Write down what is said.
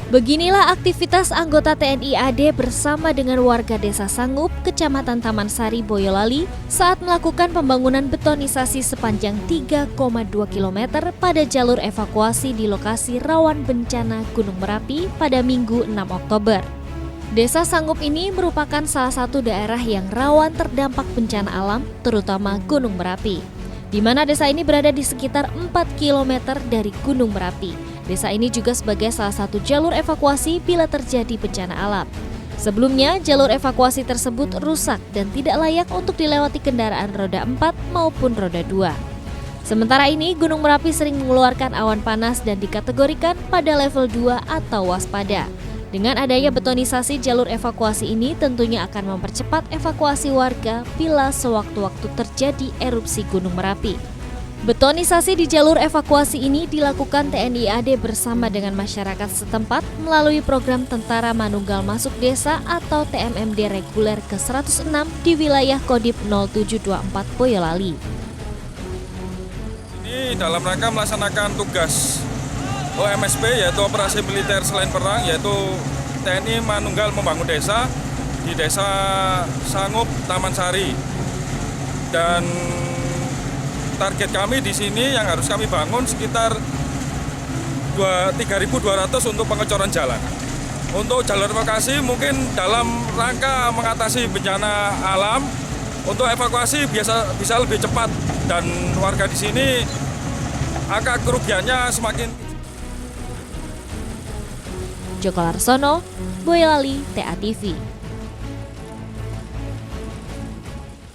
Beginilah aktivitas anggota TNI AD bersama dengan warga Desa Sangup, Kecamatan Taman Sari, Boyolali saat melakukan pembangunan betonisasi sepanjang 3,2 km pada jalur evakuasi di lokasi rawan bencana Gunung Merapi pada Minggu 6 Oktober. Desa Sangup ini merupakan salah satu daerah yang rawan terdampak bencana alam, terutama Gunung Merapi, di mana desa ini berada di sekitar 4 km dari Gunung Merapi. Desa ini juga sebagai salah satu jalur evakuasi bila terjadi bencana alam. Sebelumnya, jalur evakuasi tersebut rusak dan tidak layak untuk dilewati kendaraan roda 4 maupun roda 2. Sementara ini, Gunung Merapi sering mengeluarkan awan panas dan dikategorikan pada level 2 atau waspada. Dengan adanya betonisasi jalur evakuasi ini tentunya akan mempercepat evakuasi warga bila sewaktu-waktu terjadi erupsi Gunung Merapi. Betonisasi di jalur evakuasi ini dilakukan TNI AD bersama dengan masyarakat setempat melalui program Tentara Manunggal Masuk Desa atau TMMD reguler ke-106 di wilayah Kodim 0724 Boyolali. Ini dalam rangka melaksanakan tugas OMSP yaitu Operasi Militer Selain Perang, yaitu TNI Manunggal Membangun Desa di Desa Sangup, Taman Sari. Dan target kami di sini yang harus kami bangun sekitar 3.200 untuk pengecoran jalan. Untuk jalur evakuasi mungkin dalam rangka mengatasi bencana alam, untuk evakuasi bisa lebih cepat dan warga di sini angka kerugiannya semakin. Joko Larsono, Boyolali, TA TV.